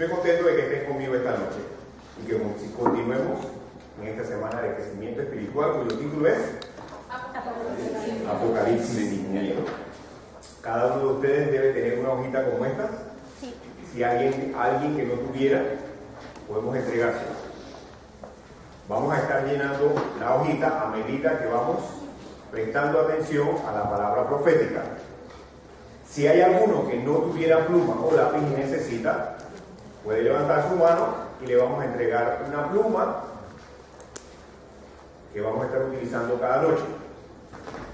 Estoy contento de que estén conmigo esta noche y que continuemos en esta semana de crecimiento espiritual, cuyo título es Apocalipsis sin miedo. Cada uno de ustedes debe tener una hojita como esta. Sí. Si alguien que no tuviera, podemos entregársela. Vamos a estar llenando la hojita a medida que vamos prestando atención a la palabra profética. Si hay alguno que no tuviera pluma o lápiz y necesita, puede levantar su mano y le vamos a entregar una pluma que vamos a estar utilizando cada noche.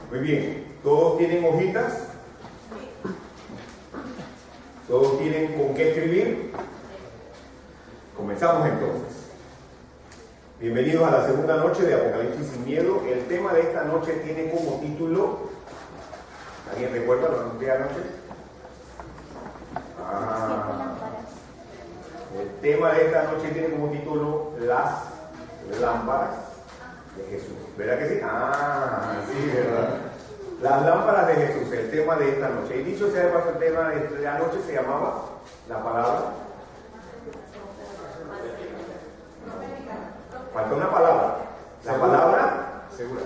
Muy bien, ¿todos tienen hojitas? ¿Todos tienen con qué escribir? Comenzamos entonces. Bienvenidos a la segunda noche de Apocalipsis sin miedo. El tema de esta noche tiene como título... ¿Alguien recuerda lo que de anoche? El tema de esta noche tiene como título Las lámparas de Jesús. ¿Verdad que sí? Sí, ¿verdad? Las lámparas de Jesús, el tema de esta noche. Y dicho sea de paso, el tema de la noche se llamaba la palabra. Falta una palabra. La palabra segura.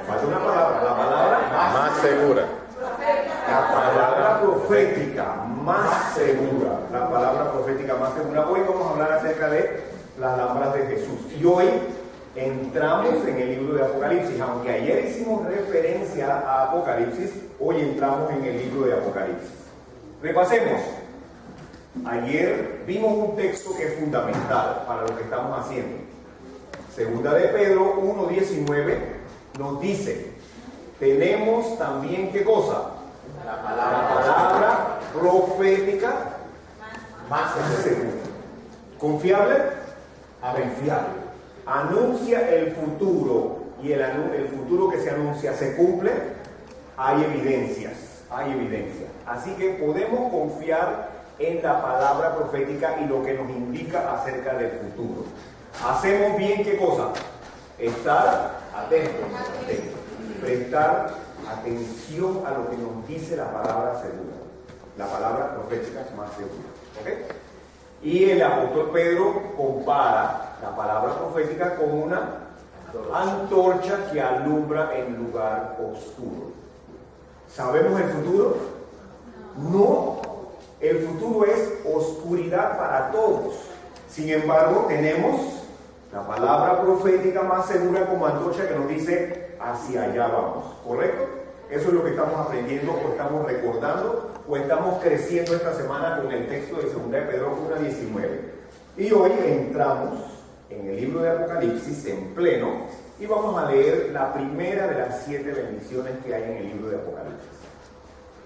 Falta una palabra. La palabra más segura. La palabra profética más segura. La palabra profética más segura. Hoy vamos a hablar acerca de las lámparas de Jesús. Y hoy entramos en el libro de Apocalipsis. Aunque ayer hicimos referencia a Apocalipsis, hoy entramos en el libro de Apocalipsis. Repasemos. Ayer vimos un texto que es fundamental para lo que estamos haciendo. Segunda de Pedro 1:19 nos dice: tenemos también, ¿qué cosa? La palabra profética más segura. ¿Confiable? Confiable. Anuncia el futuro, y el futuro que se anuncia se cumple. Hay evidencias. Así que podemos confiar en la palabra profética y lo que nos indica acerca del futuro. Hacemos bien, ¿qué cosa? Estar atentos. Prestar atención a lo que nos dice la palabra segura. La palabra profética es más segura. ¿Ok? Y el apóstol Pedro compara la palabra profética con una antorcha que alumbra en lugar oscuro. ¿Sabemos el futuro? No. El futuro es oscuridad para todos. Sin embargo, tenemos la palabra profética más segura como antorcha que nos dice hacia allá vamos. ¿Correcto? Eso es lo que estamos aprendiendo o estamos recordando o estamos creciendo esta semana con el texto de 2 de Pedro 1:19. Y hoy entramos en el libro de Apocalipsis en pleno y vamos a leer la primera de las 7 bendiciones que hay en el libro de Apocalipsis.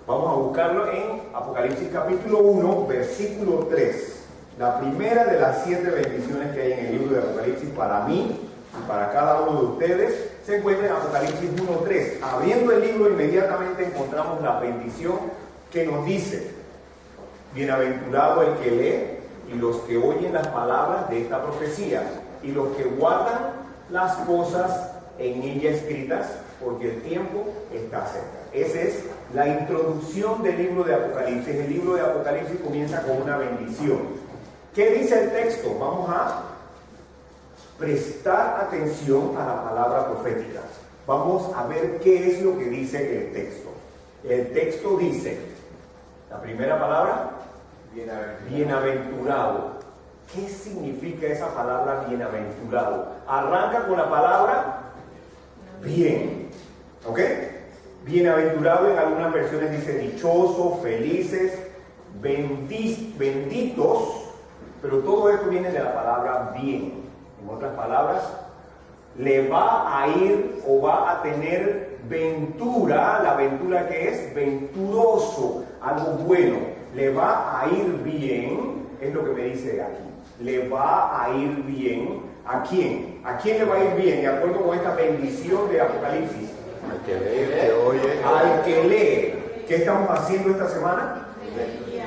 Vamos a buscarlo en Apocalipsis capítulo 1, versículo 3. La primera de las 7 bendiciones que hay en el libro de Apocalipsis para mí y para cada uno de ustedes se encuentra en Apocalipsis 1:3. Abriendo el libro inmediatamente encontramos la bendición que nos dice: bienaventurado el que lee y los que oyen las palabras de esta profecía y los que guardan las cosas en ella escritas, porque el tiempo está cerca. Esa es la introducción del libro de Apocalipsis. El libro de Apocalipsis comienza con una bendición. ¿Qué dice el texto? Vamos a prestar atención a la palabra profética. Vamos a ver qué es lo que dice el texto. El texto dice, la primera palabra, bienaventurado. ¿Qué significa esa palabra bienaventurado? Arranca con la palabra bien. ¿Ok? Bienaventurado en algunas versiones dice dichoso, felices, benditos, pero todo esto viene de la palabra bien. En otras palabras, le va a ir o va a tener ventura. ¿La ventura qué es? Venturoso, algo bueno. Le va a ir bien, es lo que me dice aquí. Le va a ir bien. ¿A quién? ¿A quién le va a ir bien? De acuerdo con esta bendición de Apocalipsis. Al que lee, que oye. Al que lee. ¿Qué estamos haciendo esta semana?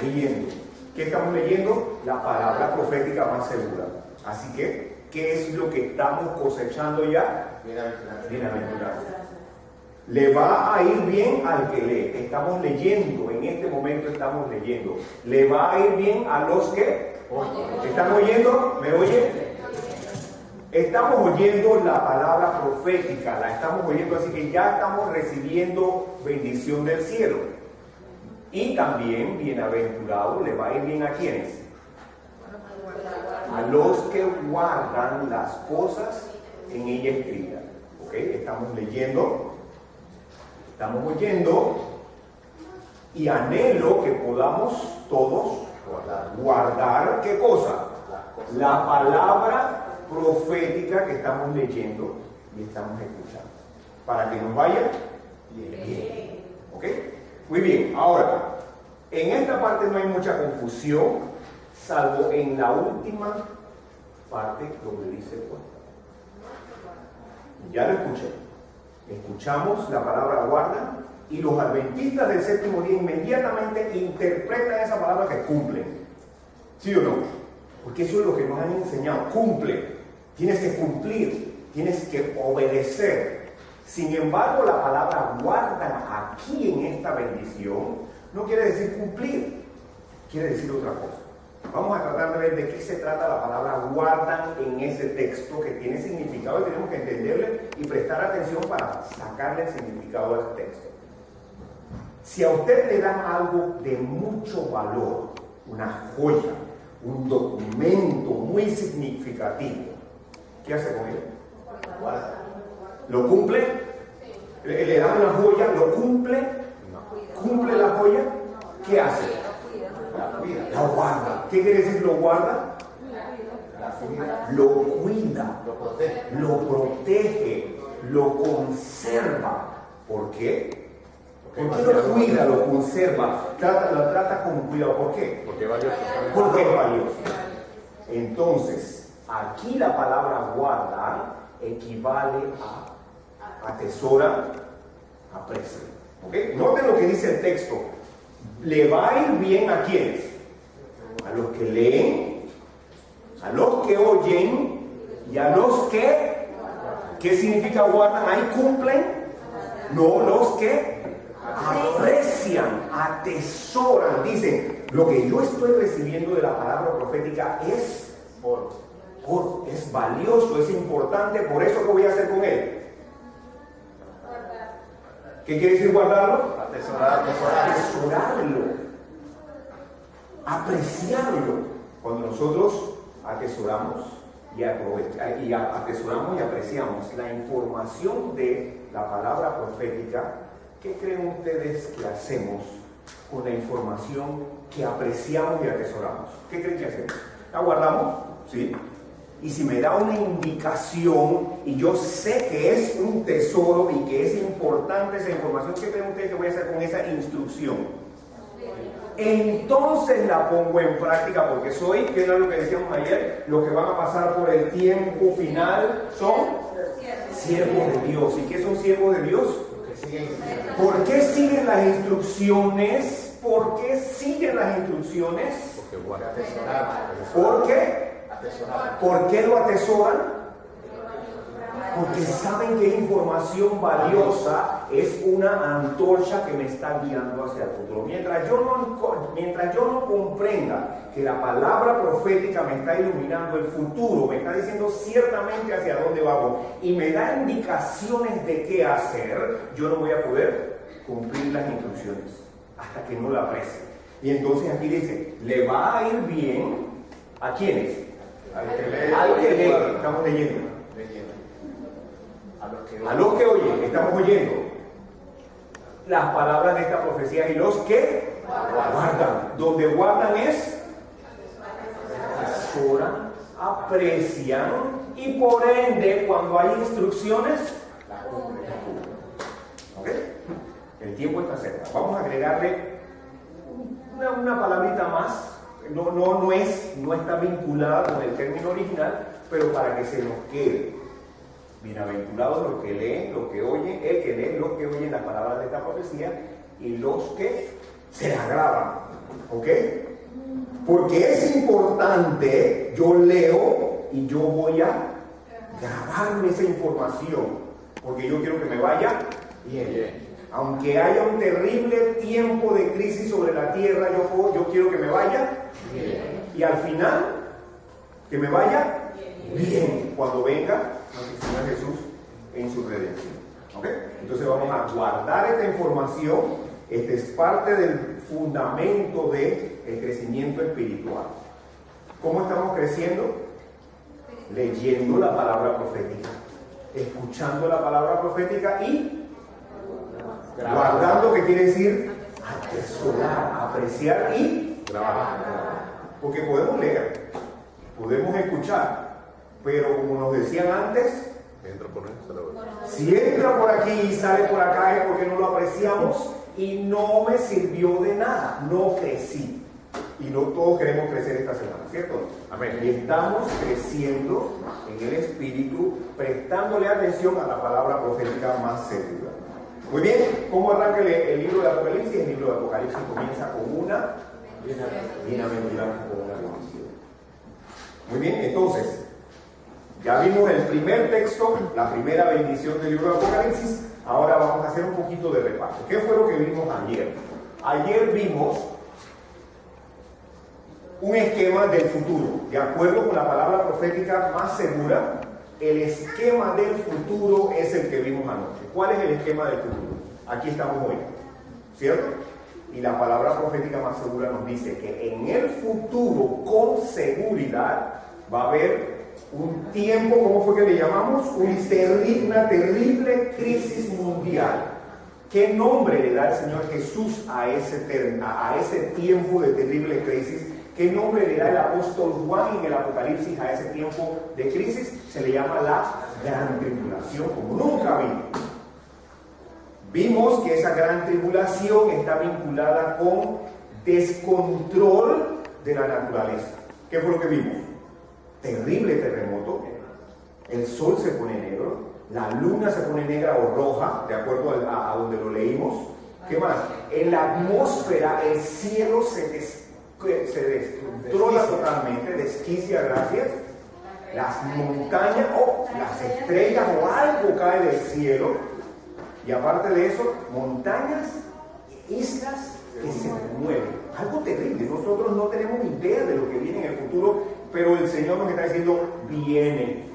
Leyendo. ¿Qué estamos leyendo? La palabra profética más segura. Así que, ¿qué es lo que estamos cosechando ya? Bienaventurado. Le va a ir bien al que lee. Estamos leyendo, en este momento estamos leyendo. Le va a ir bien a los que ¿están oyendo? ¿Me oyen? Estamos oyendo la palabra profética, la estamos oyendo, así que ya estamos recibiendo bendición del cielo. Y también, bienaventurado, le va a ir bien a quienes. A los que guardan las cosas en ella escritas. ¿Ok? Estamos leyendo, estamos oyendo, y anhelo que podamos todos guardar, ¿qué cosa? La palabra profética que estamos leyendo y estamos escuchando, para que nos vaya bien. ¿Ok? Muy bien. Ahora, en esta parte no hay mucha confusión, salvo en la última parte donde dice guarda. Ya lo escuché. Escuchamos la palabra guarda y los adventistas del séptimo día inmediatamente interpretan esa palabra que cumplen. ¿Sí o no? Porque eso es lo que nos han enseñado. Cumple. Tienes que cumplir. Tienes que obedecer. Sin embargo, la palabra guarda aquí en esta bendición no quiere decir cumplir. Quiere decir otra cosa. Vamos a tratar de ver de qué se trata la palabra guardan en ese texto que tiene significado y tenemos que entenderle y prestar atención para sacarle el significado de ese texto. Si a usted le dan algo de mucho valor, una joya, un documento muy significativo, ¿qué hace con él? Guarda. ¿Lo cumple? ¿Le dan una joya? ¿Lo cumple? ¿Cumple la joya? ¿Qué hace? La guarda. ¿Qué quiere decir lo guarda? Lo cuida, lo protege, lo conserva. ¿Por qué? ¿Por qué lo cuida, lo conserva? Lo trata con cuidado. ¿Por qué? Porque es valioso. Porque es valioso. Entonces, aquí la palabra guarda equivale a atesora, aprecia. ¿Okay? Noten lo que dice el texto. Le va a ir bien a quienes, a los que leen, a los que oyen y a los que, ¿qué significa guardan? Ahí cumplen, no, los que aprecian, atesoran. Dicen, lo que yo estoy recibiendo de la palabra profética es oro, es valioso, es importante, por eso ¿qué voy a hacer con él? ¿Qué quiere decir guardarlo? Atesorarlo, apreciarlo. Cuando nosotros atesoramos y atesoramos y apreciamos la información de la palabra profética, ¿qué creen ustedes que hacemos con la información que apreciamos y atesoramos? ¿Qué creen que hacemos? ¿La guardamos? ¿Sí? Y si me da una indicación y yo sé que es un tesoro y que es importante esa información, ¿qué creen ustedes que voy a hacer con esa instrucción? Entonces la pongo en práctica, porque soy, que era lo que decíamos ayer, los que van a pasar por el tiempo final son siervos de Dios. ¿Y qué son siervos de Dios? ¿Por qué siguen las instrucciones? ¿Por qué siguen las instrucciones? ¿Por qué? ¿Por qué lo atesoran? Porque saben que información valiosa es una antorcha que me está guiando hacia el futuro. Mientras yo no comprenda que la palabra profética me está iluminando el futuro, me está diciendo ciertamente hacia dónde vamos y me da indicaciones de qué hacer, yo no voy a poder cumplir las instrucciones hasta que no la aprecie. Y entonces aquí dice, le va a ir bien ¿a quiénes? Al que lee, estamos leyendo. A los que oyen, estamos oyendo las palabras de esta profecía y los que guardan. Donde guardan es atesoran, aprecian y por ende cuando hay instrucciones la cumplen. ¿Okay? El tiempo está cerca. Vamos a agregarle una palabrita más. No está vinculada con el término original, pero para que se nos quede. Bienaventurados los que leen, los que oyen, el que lee, los que oyen las palabras de esta profecía y los que se las graban. ¿Ok? Porque es importante, yo leo y yo voy a grabarme esa información, porque yo quiero que me vaya Bien. Aunque haya un terrible tiempo de crisis sobre la tierra, yo quiero que me vaya Bien. y al final que me vaya bien cuando venga nuestro Señor Jesús en su redención. ¿Ok? Entonces vamos a guardar esta información. Este es parte del fundamento del crecimiento espiritual. ¿Cómo estamos creciendo? Leyendo la palabra profética, escuchando la palabra profética y guardando, que quiere decir atesorar, apreciar y Trabajar. porque podemos leer, podemos escuchar, pero como nos decían antes, Entra por ahí, sale por ahí. si entra por aquí y sale por acá es porque no lo apreciamos y no me sirvió de nada, no crecí. Y no todos queremos crecer esta semana, ¿cierto? Amén. Y estamos creciendo en el espíritu, prestándole atención a la palabra profética más segura. Muy bien, ¿cómo arranca el libro de Apocalipsis? El libro de Apocalipsis comienza con una bienaventuranza, con una bendición. Muy bien, entonces, ya vimos el primer texto, la primera bendición del libro de Apocalipsis. Ahora vamos a hacer un poquito de repaso. ¿Qué fue lo que vimos ayer? Ayer vimos un esquema del futuro. De acuerdo con la palabra profética más segura, el esquema del futuro es el que vimos anoche. ¿Cuál es el esquema del futuro? Aquí estamos hoy, ¿cierto? Y la palabra profética más segura nos dice que en el futuro, con seguridad, va a haber un tiempo, ¿cómo fue que le llamamos? Una terrible crisis mundial. ¿Qué nombre le da el Señor Jesús a ese tiempo de terrible crisis? ¿Qué nombre le da el apóstol Juan en el Apocalipsis a ese tiempo de crisis? Se le llama la gran tribulación, como nunca vimos. Vimos que esa gran tribulación está vinculada con descontrol de la naturaleza. ¿Qué fue lo que vimos? Terrible terremoto, el sol se pone negro, la luna se pone negra o roja, de acuerdo a donde lo leímos. ¿Qué más? En la atmósfera el cielo se descontrola totalmente, desquicia, gracias. Las montañas o las estrellas o algo cae del cielo. Y aparte de eso, montañas, islas que se remueven. Algo terrible. Nosotros no tenemos idea de lo que viene en el futuro, pero el Señor nos está diciendo, viene.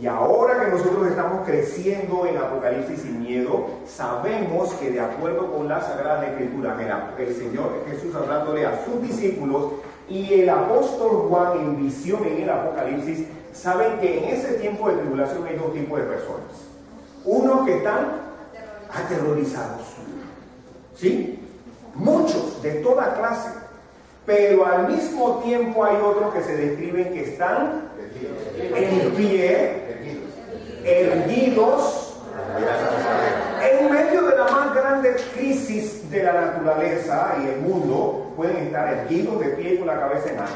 Y ahora que nosotros estamos creciendo en Apocalipsis sin miedo, sabemos que de acuerdo con la Sagrada Escritura, el Señor Jesús hablándole a sus discípulos y el apóstol Juan en visión en el Apocalipsis, saben que en ese tiempo de tribulación hay dos tipos de personas. Unos que están aterrorizados, ¿sí? Muchos, de toda clase, pero al mismo tiempo hay otros que se describen que están en pie, erguidos, en medio de la más grande crisis de la naturaleza y el mundo, pueden estar erguidos de pie con la cabeza en alto.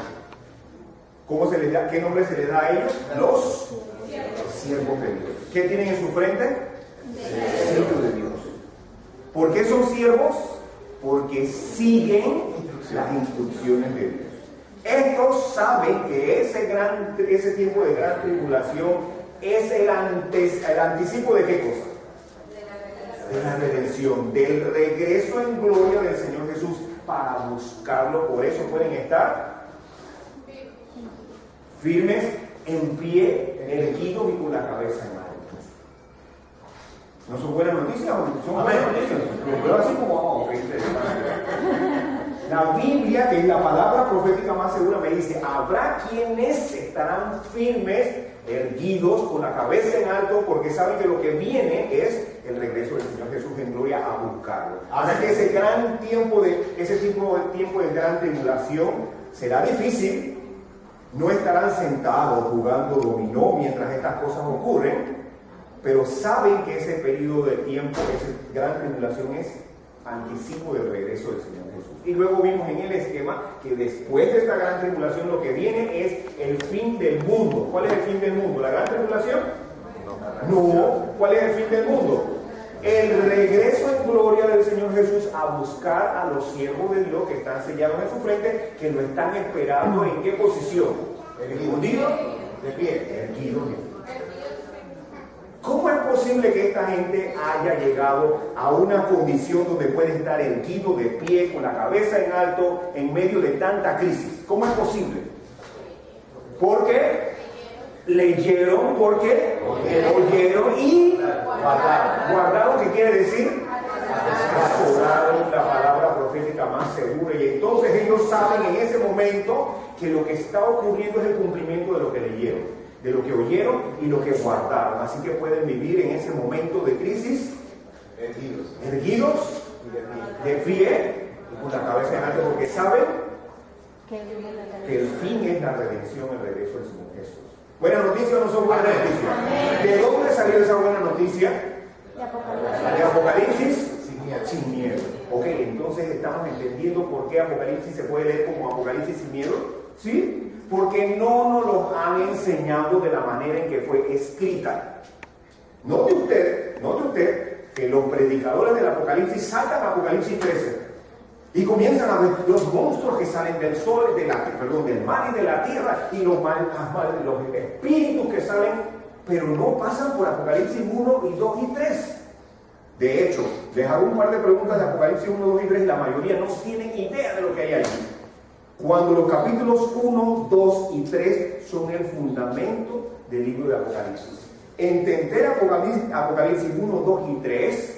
¿Cómo se les da? ¿Qué nombre se les da a ellos? Los siervos de Dios. ¿Qué tienen en su frente? Sello de Dios. ¿Por qué son siervos? Porque siguen las instrucciones de Dios. Estos saben que ese tiempo de gran tribulación es el anticipo de qué cosa? De la redención, del regreso en gloria del Señor Jesús para buscarlo. Por eso pueden estar firmes, en pie, erguidos y con la cabeza en alto. ¿No son buenas noticias? Son buenas noticias. Pero así como la Biblia, que es la palabra profética más segura, me dice, habrá quienes estarán firmes, erguidos, con la cabeza en alto, porque saben que lo que viene es el regreso del Señor Jesús en gloria a buscarlo. Así que ese tiempo de gran tribulación será difícil. No estarán sentados jugando dominó mientras estas cosas ocurren, pero saben que ese periodo de tiempo, esa gran tribulación, es anticipo del regreso del Señor Jesús. Y luego vimos en el esquema que después de esta gran tribulación lo que viene es el fin del mundo. ¿Cuál es el fin del mundo? ¿La gran tribulación? No. ¿Cuál es el fin del mundo? El regreso en gloria del Señor Jesús a buscar a los siervos de Dios que están sellados en su frente, que lo están esperando. ¿En qué posición? ¿Escondido? De pie. Erguido. ¿Cómo es posible que esta gente haya llegado a una condición donde puede estar erguido de pie, con la cabeza en alto, en medio de tanta crisis? ¿Cómo es posible? Porque leyeron, porque oyeron y guardaron, ¿qué quiere decir? Atesoraron la palabra profética más segura, y entonces ellos saben en ese momento que lo que está ocurriendo es el cumplimiento de lo que leyeron, de lo que oyeron y lo que guardaron. Así que pueden vivir en ese momento de crisis erguidos, de pie y con la cabeza en alto, porque saben que el fin es la redención, el regreso del Señor Jesús. ¿Buenas noticias o no son buenas noticias? ¿De dónde salió esa buena noticia? De Apocalipsis. Sin miedo. Ok, entonces estamos entendiendo por qué Apocalipsis se puede leer como Apocalipsis sin miedo. ¿Sí? Porque no nos lo han enseñado de la manera en que fue escrita. Note usted que los predicadores del Apocalipsis sacan Apocalipsis 13 y comienzan a ver los monstruos que salen del sol, del mar y de la tierra, y los espíritus que salen, pero no pasan por Apocalipsis 1 y 2 y 3. De hecho, les hago un par de preguntas de Apocalipsis 1, 2 y 3, la mayoría no tienen idea de lo que hay allí. Cuando los capítulos 1, 2 y 3 son el fundamento del libro de Apocalipsis. Entender Apocalipsis 1, 2 y 3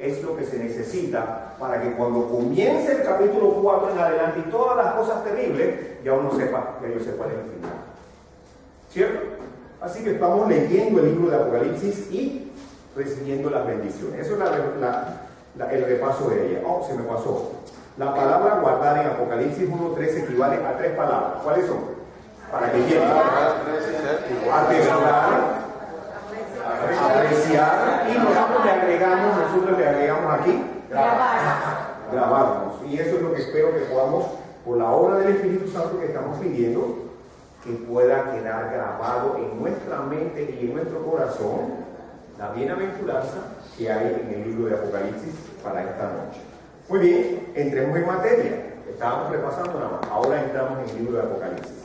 es lo que se necesita para que cuando comience el capítulo 4 en adelante y todas las cosas terribles, ya uno sepa, ya yo sé cuál es el final. ¿Cierto? Así que estamos leyendo el libro de Apocalipsis y recibiendo las bendiciones. Eso es el repaso de ella. Oh, se me pasó. La palabra guardar en Apocalipsis 1.3 equivale a 3 palabras. ¿Cuáles son? Para que lleguen. Atesorar, apreciar, y nosotros le agregamos aquí grabarnos. Y eso es lo que espero que podamos, por la obra del Espíritu Santo que estamos pidiendo, que pueda quedar grabado en nuestra mente y en nuestro corazón la bienaventuranza que hay en el libro de Apocalipsis para esta noche. Muy bien, entremos en materia. Estábamos repasando nada más. Ahora entramos en el libro de Apocalipsis.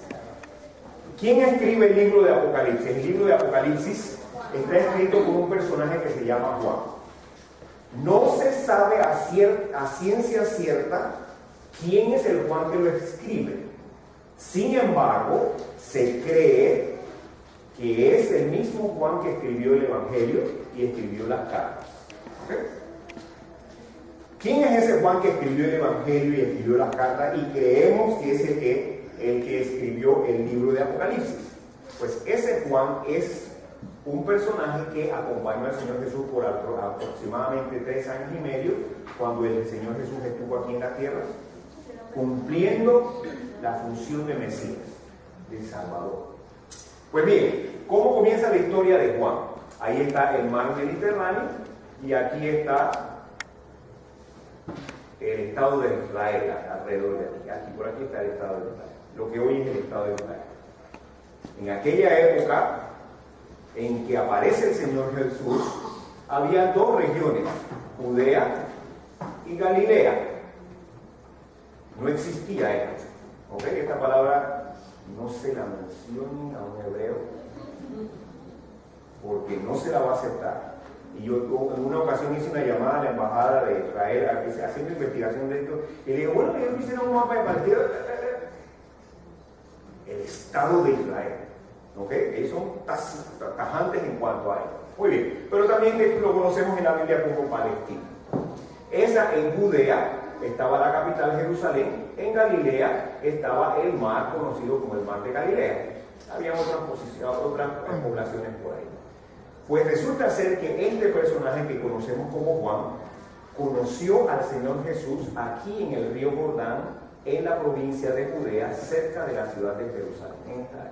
¿Quién escribe el libro de Apocalipsis? El libro de Apocalipsis está escrito por un personaje que se llama Juan. No se sabe a ciencia cierta quién es el Juan que lo escribe. Sin embargo, se cree que es el mismo Juan que escribió el Evangelio y escribió las cartas. ¿Okay? ¿Quién es ese Juan que escribió el Evangelio y escribió las cartas? Y creemos que es el que escribió el libro de Apocalipsis. Pues ese Juan es un personaje que acompañó al Señor Jesús por aproximadamente 3 años y medio, cuando el Señor Jesús estuvo aquí en la tierra, cumpliendo la función de Mesías, de Salvador. Pues bien, ¿cómo comienza la historia de Juan? Ahí está el mar Mediterráneo y aquí está el estado de Israel, alrededor de aquí. Por aquí está el estado de Israel, lo que hoy es el estado de Israel. En aquella época en que aparece el Señor Jesús, había 2 regiones, Judea y Galilea. No existía esto. ¿Ok? Esta palabra no se la menciona a un hebreo porque no se la va a aceptar. Y yo en una ocasión hice una llamada a la embajada de Israel haciendo investigación de esto y le digo, bueno, ellos hicieron un mapa de partido, el estado de Israel. ¿Ok? Ellos son tajantes en cuanto a ello. Muy bien, pero también lo conocemos en la Biblia como Palestina. Esa en Judea estaba la capital Jerusalén, en Galilea estaba el mar conocido como el mar de Galilea. Había otras poblaciones por ahí. Pues resulta ser que este personaje que conocemos como Juan conoció al Señor Jesús aquí en el río Jordán, en la provincia de Judea, cerca de la ciudad de Jerusalén, en esta área.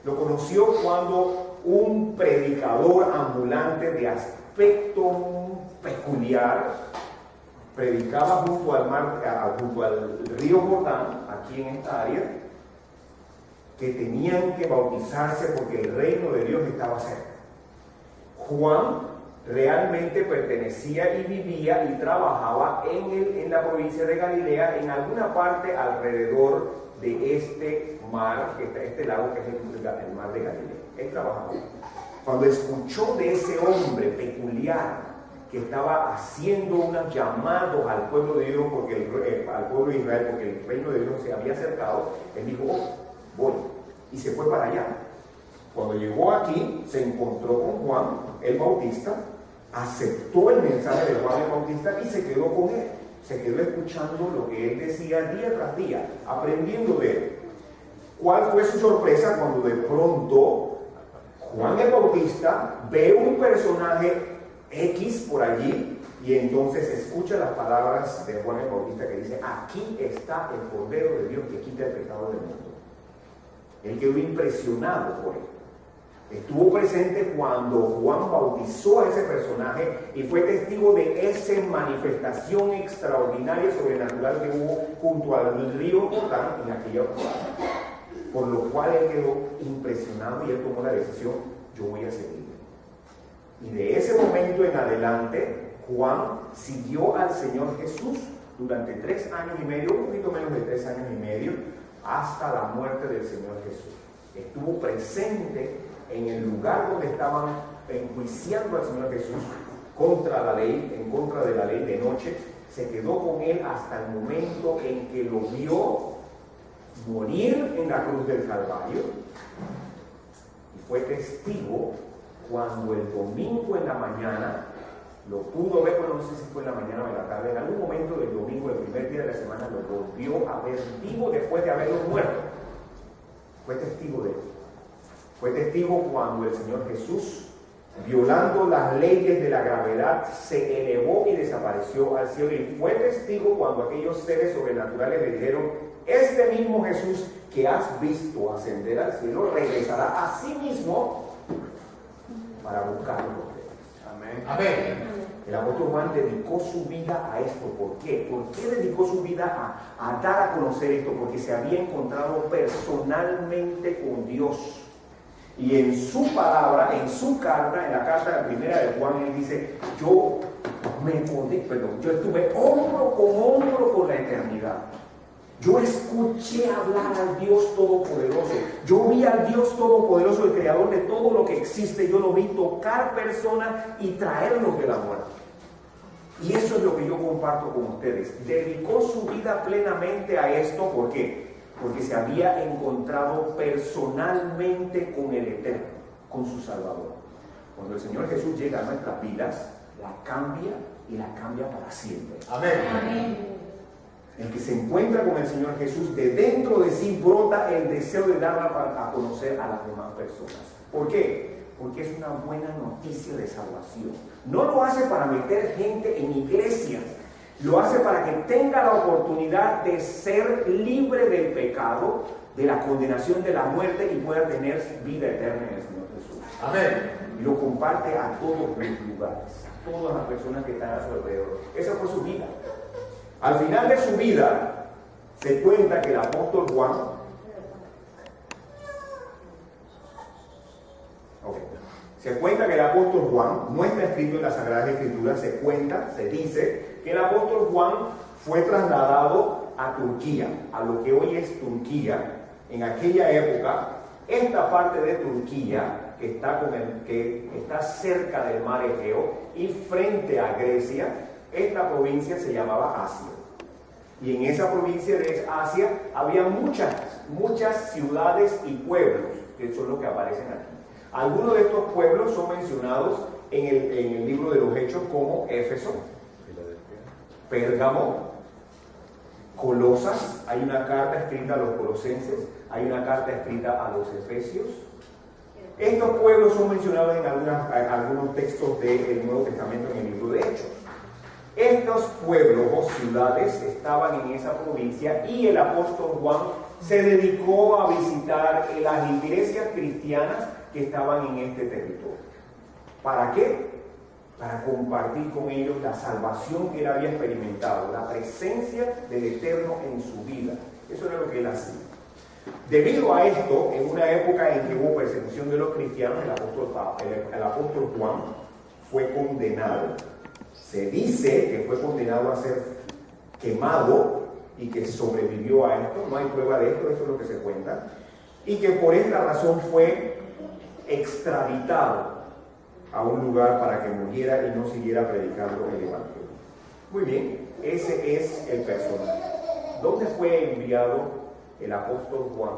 Lo conoció cuando un predicador ambulante de aspecto peculiar predicaba junto al río Jordán, aquí en esta área, que tenían que bautizarse porque el reino de Dios estaba cerca. Juan realmente pertenecía y vivía y trabajaba en la provincia de Galilea, en alguna parte alrededor de este mar, este lago que es el mar de Galilea. Él trabajaba. cuando escuchó de ese hombre peculiar que estaba haciendo unos llamados al pueblo de Dios, al pueblo de Israel, porque el reino de Dios se había acercado, él dijo, oh, voy, y se fue para allá. Cuando llegó aquí, se encontró con Juan el Bautista, aceptó el mensaje de Juan el Bautista y se quedó con él. Se quedó escuchando lo que él decía día tras día, aprendiendo de él. ¿Cuál fue su sorpresa cuando de pronto Juan el Bautista ve un personaje X por allí y entonces escucha las palabras de Juan el Bautista que dice, aquí está el Cordero de Dios que quita el pecado del mundo? Él quedó impresionado por él. Estuvo presente cuando Juan bautizó a ese personaje y fue testigo de esa manifestación extraordinaria sobrenatural que hubo junto al río Jordán en aquella ocasión. Por lo cual él quedó impresionado y él tomó la decisión, yo voy a seguirle. Y de ese momento en adelante, Juan siguió al Señor Jesús durante 3 años y medio, un poquito menos de 3 años y medio, hasta la muerte del Señor Jesús. Estuvo presente en el lugar donde estaban enjuiciando al Señor Jesús contra la ley, en contra de la ley de noche. Se quedó con él hasta el momento en que lo vio morir en la cruz del Calvario y fue testigo cuando el domingo en la mañana lo pudo ver, bueno, no sé si fue en la mañana o en la tarde, en algún momento del domingo, el primer día de la semana, lo volvió a ver vivo después de haberlo muerto. Fue testigo de él. Fue testigo cuando el Señor Jesús, violando las leyes de la gravedad, se elevó y desapareció al cielo. Y fue testigo cuando aquellos seres sobrenaturales le dijeron, este mismo Jesús que has visto ascender al cielo, regresará a sí mismo para buscarlo. Amén. Amén. El apóstol Juan dedicó su vida a esto. ¿Por qué? ¿Por qué dedicó su vida a dar a conocer esto? Porque se había encontrado personalmente con Dios. Y en su palabra, en su carta, en la carta la primera de Juan, él dice, yo estuve hombro con la eternidad. Yo escuché hablar al Dios Todopoderoso. Yo vi al Dios Todopoderoso, el creador de todo lo que existe. Yo lo vi tocar personas y traerlos de la muerte. Y eso es lo que yo comparto con ustedes. Dedicó su vida plenamente a esto. ¿Por qué? Porque se había encontrado personalmente con el Eterno, con su Salvador. Cuando el Señor Jesús llega a nuestras vidas, la cambia y la cambia para siempre. Amén. Amén. El que se encuentra con el Señor Jesús, de dentro de sí brota el deseo de darla a conocer a las demás personas. ¿Por qué? Porque es una buena noticia de salvación. No lo hace para meter gente en iglesias. Lo hace para que tenga la oportunidad de ser libre del pecado, de la condenación de la muerte y pueda tener vida eterna en el Señor Jesús. Amén. Y lo comparte a todos los lugares, a todas las personas que están a su alrededor. Esa fue su vida. Al final de su vida, se cuenta que el apóstol Juan, no está escrito en las Sagradas Escrituras, se dice que el apóstol Juan fue trasladado a Turquía, a lo que hoy es Turquía. En aquella época, esta parte de Turquía, que está cerca del mar Egeo y frente a Grecia, esta provincia se llamaba Asia. Y en esa provincia de Asia había muchas ciudades y pueblos, que son los que aparecen aquí. Algunos de estos pueblos son mencionados en el libro de los Hechos como Éfeso, Pérgamo, Colosas. Hay una carta escrita a los colosenses, hay una carta escrita a los efesios. Estos pueblos son mencionados en algunos textos del Nuevo Testamento en el libro de Hechos. Estos pueblos o ciudades estaban en esa provincia y el apóstol Juan se dedicó a visitar las iglesias cristianas que estaban en este territorio. ¿Para qué? Para compartir con ellos la salvación que él había experimentado, la presencia del Eterno en su vida. Eso era lo que él hacía. Debido a esto, en una época en que hubo persecución de los cristianos, el apóstol Juan fue condenado. Se dice que fue condenado a ser quemado y que sobrevivió a esto. No hay prueba de esto, eso es lo que se cuenta. Y que por esta razón fue extraditado a un lugar para que muriera y no siguiera predicando el Evangelio. Muy bien, ese es el personaje. ¿Dónde fue enviado el apóstol Juan?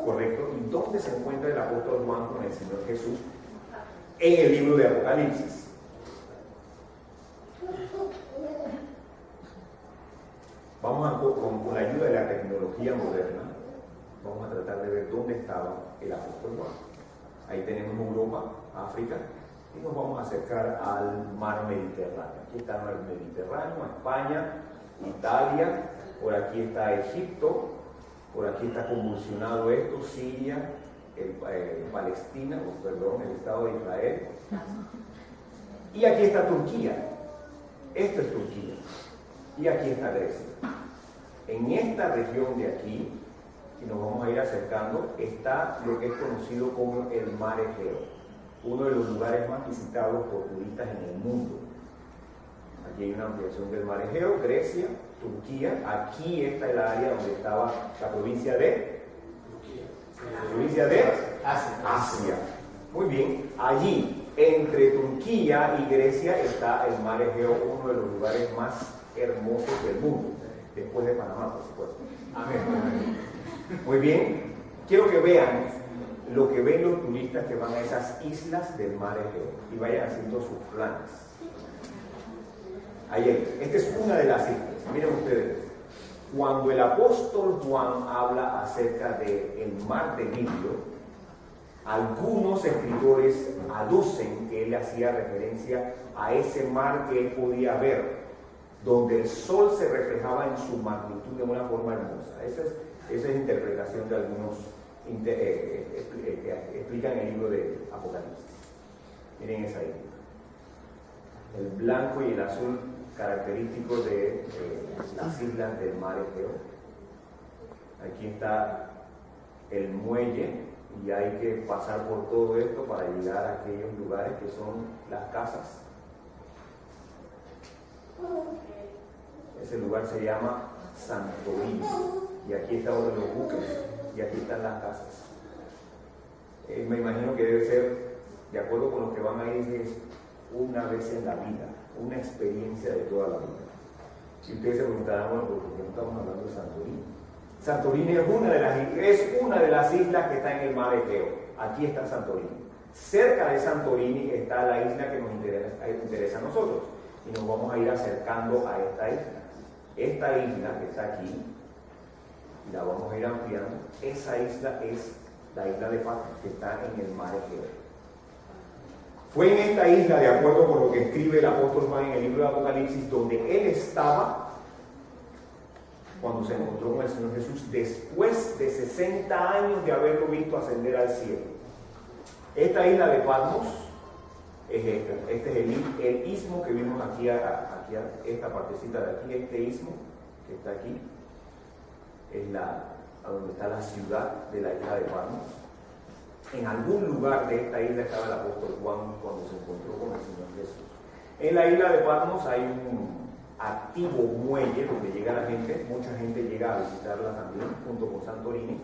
Correcto. ¿Y dónde se encuentra el apóstol Juan con el Señor Jesús? En el libro de Apocalipsis. Con la ayuda de la tecnología moderna, vamos a tratar de ver dónde estaba el apóstol Juan. Ahí tenemos Europa, África, y nos vamos a acercar al mar Mediterráneo. Aquí está el mar Mediterráneo, España, Italia, por aquí está Egipto, por aquí está convulsionado esto, Siria, Palestina, el Estado de Israel. Y aquí está Turquía. Esto es Turquía. Y aquí está Grecia. En esta región de aquí, y nos vamos a ir acercando, está lo que es conocido como el Mar Egeo, uno de los lugares más visitados por turistas en el mundo. Aquí hay una ampliación del Mar Egeo, Grecia, Turquía. Aquí está el área donde estaba la provincia de Asia. Muy bien, allí entre Turquía y Grecia está el Mar Egeo, uno de los lugares más hermosos del mundo, después de Panamá, por supuesto. Amén. Muy bien, quiero que vean lo que ven los turistas que van a esas islas del Mar Egeo y vayan haciendo sus planes. Ahí, esta es una de las islas. Miren ustedes, cuando el apóstol Juan habla acerca del mar de Libio, algunos escritores aducen que él hacía referencia a ese mar que él podía ver, donde el sol se reflejaba en su magnitud de una forma hermosa. Esa es interpretación de algunos que explican el libro de Apocalipsis. Miren esa isla. El blanco y el azul característicos de las islas del mar Egeo. Aquí está el muelle y hay que pasar por todo esto para llegar a aquellos lugares que son las casas. Ese lugar se llama Santorini y aquí está uno de los buques y aquí están las casas. Me imagino que debe ser, de acuerdo con lo que van a ir, es una vez en la vida, una experiencia de toda la vida. Si ustedes se preguntarán, bueno, ¿por qué no estamos hablando de Santorini? Santorini es una de las islas que está en el mar Egeo. Aquí está Santorini. Cerca de Santorini está la isla que nos interesa a nosotros y nos vamos a ir acercando a esta isla. Esta isla que está aquí, y la vamos a ir ampliando, esa isla es la isla de Patmos, que está en el mar Egeo. Fue en esta isla, de acuerdo con lo que escribe el apóstol Juan en el libro de Apocalipsis, donde él estaba cuando se encontró con el Señor Jesús, después de 60 años de haberlo visto ascender al cielo. Esta isla de Patmos es esta. Este es el istmo que vimos aquí, esta partecita de aquí, este istmo que está aquí, es donde está la ciudad de la isla de Patmos. En algún lugar de esta isla estaba el apóstol Juan cuando se encontró con el Señor Jesús. En la isla de Patmos hay un activo muelle donde llega la gente, mucha gente llega a visitarla también, junto con Santorini.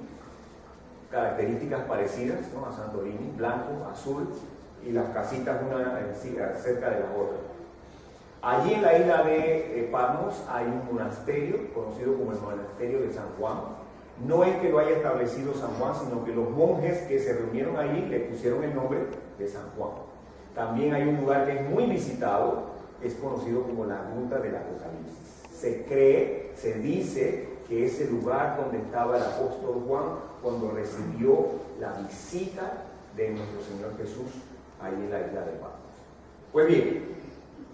Características parecidas, ¿no?, a Santorini, blanco, azul, y las casitas una cerca de las otras. Allí en la isla de Patmos hay un monasterio conocido como el monasterio de San Juan. No es que lo haya establecido San Juan, sino que los monjes que se reunieron allí le pusieron el nombre de San Juan. También hay un lugar que es muy visitado, es conocido como la Gruta del Apocalipsis. Se cree, se dice que es el lugar donde estaba el apóstol Juan cuando recibió la visita de nuestro Señor Jesús ahí en la isla de Patmos. Pues bien,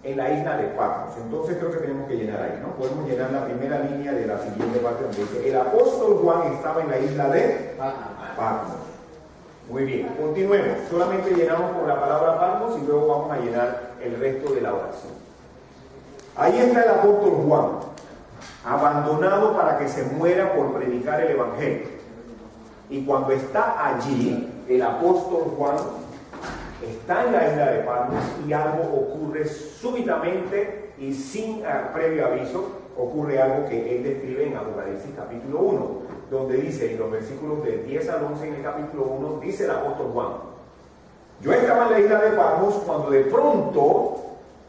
en la isla de Patmos, entonces creo que tenemos que llenar ahí, ¿no? Podemos llenar la primera línea de la siguiente parte donde dice: el apóstol Juan estaba en la isla de Patmos. Muy bien, continuemos. Solamente llenamos por la palabra Patmos y luego vamos a llenar el resto de la oración. Ahí está el apóstol Juan, abandonado para que se muera por predicar el Evangelio. Y cuando está allí, el apóstol Juan está en la isla de Patmos y algo ocurre súbitamente y sin previo aviso. Ocurre algo que él describe en Apocalipsis capítulo 1, donde dice en los versículos de 10 al 11 en el capítulo 1, dice el apóstol Juan: Yo estaba en la isla de Patmos cuando de pronto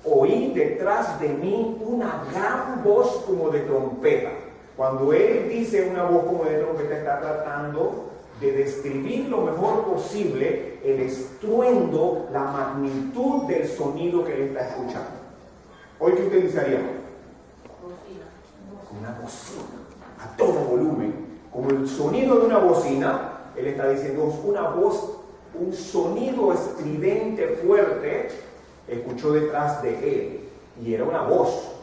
oí detrás de mí una gran voz como de trompeta. Cuando él dice una voz como de trompeta, está tratando de describir lo mejor posible el estruendo, la magnitud del sonido que él está escuchando. ¿Hoy qué utilizaríamos? Una bocina, a todo volumen. Como el sonido de una bocina, él está diciendo una voz, un sonido estridente, fuerte, escuchó detrás de él. Y era una voz.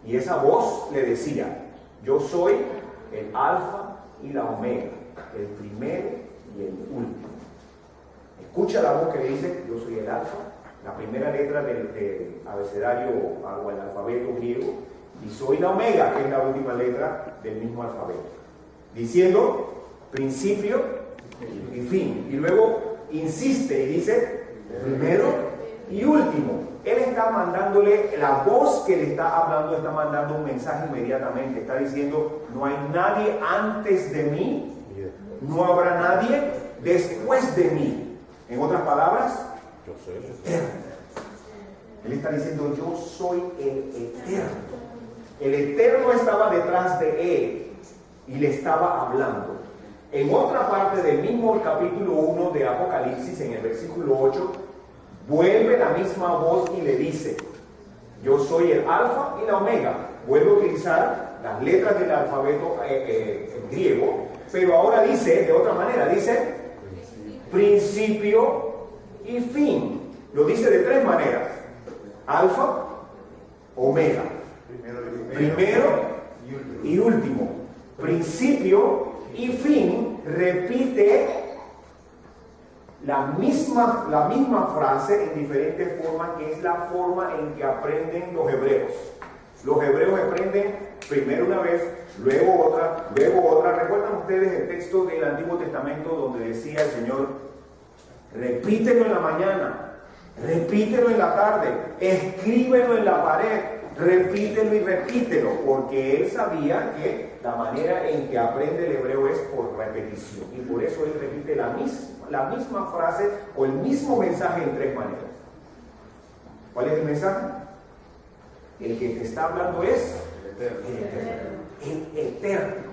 Y esa voz le decía: yo soy el alfa y la omega, el primero y el último. Escucha la voz que le dice: yo soy el alfa, la primera letra del abecedario o el alfabeto griego, y soy la omega, que es la última letra del mismo alfabeto, diciendo principio y fin. Y luego insiste y dice primero y último. Él está mandándole, la voz que le está hablando está mandando un mensaje inmediatamente. Está diciendo: no hay nadie antes de mí, no habrá nadie después de mí. En otras palabras, yo soy el eterno. Él está diciendo: yo soy el eterno. El eterno estaba detrás de él y le estaba hablando. En otra parte del mismo capítulo 1 de Apocalipsis, en el versículo 8, vuelve la misma voz y le dice: yo soy el alfa y la omega. Vuelve a utilizar las letras del alfabeto griego, pero ahora dice de otra manera, dice principio y fin. Lo dice de tres maneras: alfa, omega, primero y último, principio y fin. Repite la misma frase en diferentes formas, que es la forma en que aprenden los hebreos. Los hebreos aprenden primero una vez, luego otra, luego otra. ¿Recuerdan ustedes el texto del Antiguo Testamento donde decía el Señor: repítelo en la mañana, repítelo en la tarde, escríbelo en la pared, repítelo y repítelo? Porque él sabía que la manera en que aprende el hebreo es por repetición, y por eso él repite la misma frase o el mismo mensaje en tres maneras. ¿Cuál es el mensaje? El que te está hablando es el eterno,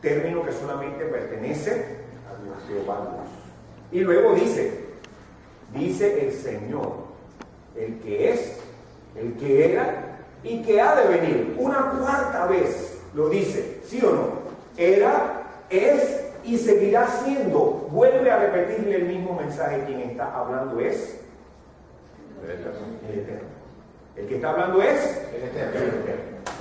término que solamente pertenece a Jehová Dios. Y luego dice el Señor, el que es, el que era y que ha de venir. Una cuarta vez lo dice, ¿sí o no? Era, es y seguirá siendo. Vuelve a repetirle el mismo mensaje. Quien está hablando es el eterno. El que está hablando es el eterno.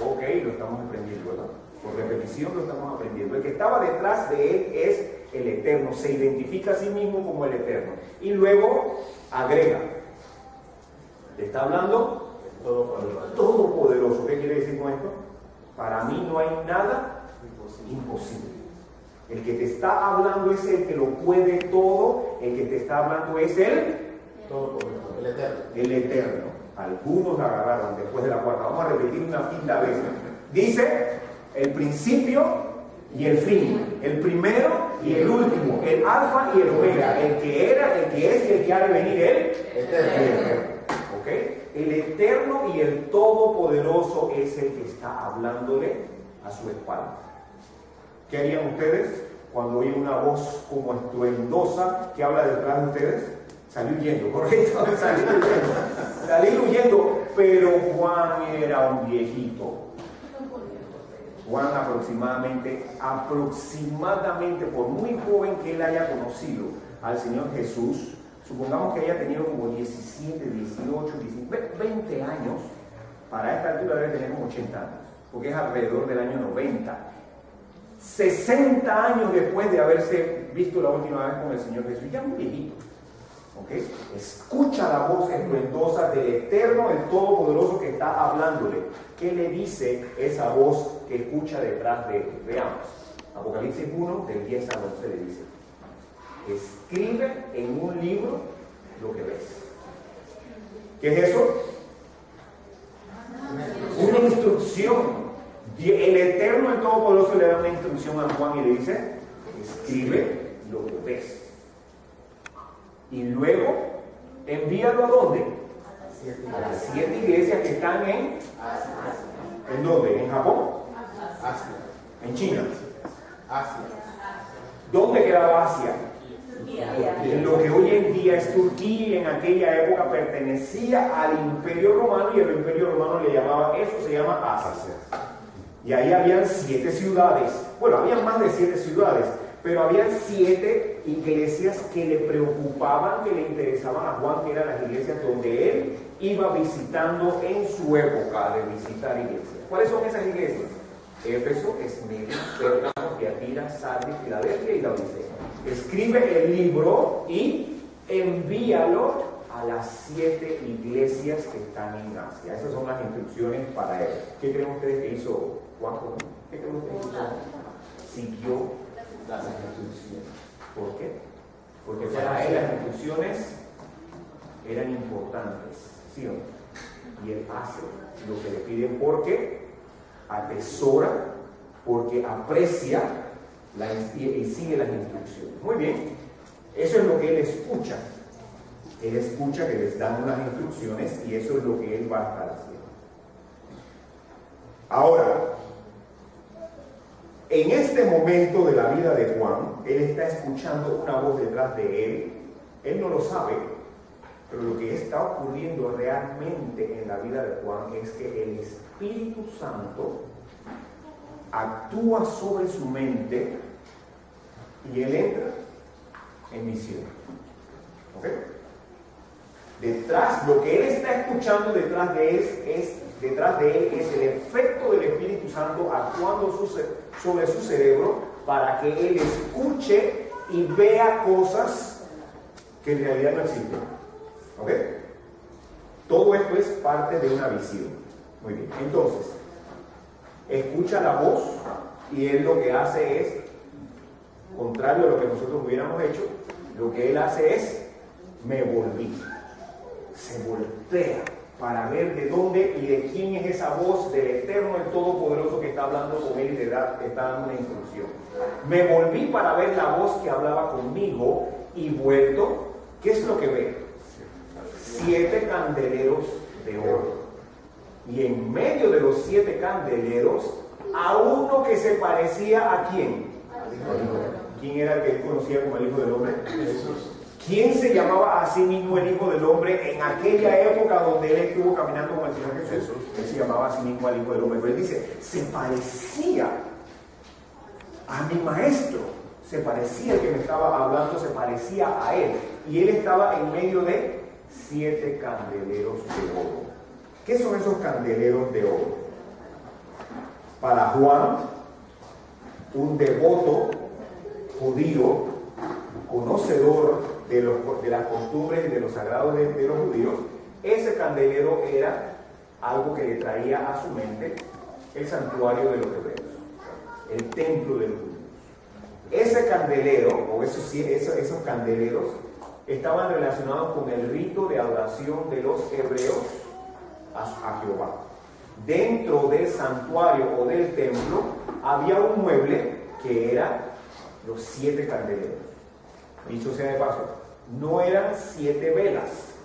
Ok, lo estamos aprendiendo, ¿verdad? Por repetición lo estamos aprendiendo. El que estaba detrás de él es el eterno. Se identifica a sí mismo como el eterno. Y luego agrega, le está hablando todopoderoso. ¿Qué quiere decir con esto? Para mí no hay nada imposible. El que te está hablando es el que lo puede todo. El que te está hablando es el todopoderoso, el eterno. El eterno. Algunos la agarraron después de la cuarta. Vamos a repetir una quinta vez. Dice el principio y el fin, el primero y el último, el alfa y el omega, el que era, el que es y el que ha de venir, el eterno. ¿Okay? El eterno y el todopoderoso es el que está hablándole a su espalda. ¿Qué harían ustedes cuando oyen una voz como estruendosa que habla detrás de ustedes? Salir huyendo, correcto, salir huyendo. Pero Juan era un viejito. Juan aproximadamente, por muy joven que él haya conocido al Señor Jesús, supongamos que haya tenido como 17, 18, 20 años, para esta altura debe tener como 80 años, porque es alrededor del año 90. 60 años después de haberse visto la última vez con el Señor Jesús, ya muy viejito. ¿Okay? Escucha la voz estruendosa del eterno, el todopoderoso que está hablándole. ¿Qué le dice esa voz que escucha detrás de él? Veamos. Apocalipsis 1, del 10 al 11 le dice: escribe en un libro lo que ves. ¿Qué es eso? Una instrucción. El eterno, el todopoderoso le da una instrucción a Juan y le dice: escribe lo que ves. Y luego envíalo ¿a dónde? A las 7 iglesias que están ¿en dónde? ¿En Japón? Asia. ¿En China? Asia. ¿Dónde quedaba Asia? En lo que hoy en día es Turquía, en aquella época pertenecía al Imperio Romano y el Imperio Romano le llamaba, eso se llama Asia. Y ahí habían 7 ciudades, bueno, habían más de 7 ciudades, pero habían 7 iglesias que le preocupaban, que le interesaban a Juan, que eran las iglesias donde él iba visitando en su época de visitar iglesias. ¿Cuáles son esas iglesias? Éfeso, Esmirna, Pérgamo, Tiatira, Sardis, Filadelfia y Laodicea. Escribe el libro y envíalo a las 7 iglesias que están en Asia. Esas son las instrucciones para él. ¿Qué creen ustedes que hizo Juan? ¿Qué creen ustedes que hizo? Siguió las instrucciones. ¿Por qué? Porque para él las instrucciones eran importantes, ¿sí o no? Y él hace lo que le piden porque atesora, porque aprecia y sigue las instrucciones. Muy bien, eso es lo que él escucha. Él escucha que les dan unas instrucciones y eso es lo que él va a estar haciendo. Ahora, en este momento de la vida de Juan, él está escuchando una voz detrás de él. Él no lo sabe, pero lo que está ocurriendo realmente en la vida de Juan es que el Espíritu Santo actúa sobre su mente y él entra en misión. ¿Ok? Lo que él está escuchando detrás de él es el efecto del Espíritu Santo actuando sobre su cerebro para que él escuche y vea cosas que en realidad no existen. ¿Ok? Todo esto es parte de una visión. Muy bien. Entonces, escucha la voz y él lo que hace es, contrario a lo que nosotros hubiéramos hecho, lo que él hace es, me volví. Se voltea para ver de dónde y de quién es esa voz del Eterno, el Todopoderoso que está hablando con él y le está dando una instrucción. Me volví para ver la voz que hablaba conmigo y vuelto, ¿qué es lo que ve? 7 candeleros de oro. Y en medio de los 7 candeleros, a uno que se parecía ¿a quién? ¿Quién era el que él conocía como el Hijo del Hombre? Jesús. ¿Quién se llamaba a sí mismo el Hijo del Hombre en aquella época donde él estuvo caminando con el Señor Jesús? Él se llamaba a sí mismo el Hijo del Hombre. Pero él dice, se parecía a mi maestro, se parecía el que me estaba hablando, se parecía a él. Y él estaba en medio de 7 candeleros de oro. ¿Qué son esos candeleros de oro? Para Juan, un devoto judío, conocedor de las costumbres y de los sagrados de los judíos, ese candelero era algo que le traía a su mente el santuario de los hebreos, el templo de los judíos. Ese candelero, o esos candeleros, estaban relacionados con el rito de adoración de los hebreos a Jehová. Dentro del santuario o del templo había un mueble que era los 7 candeleros. Dicho sea de paso, no eran 7 velas,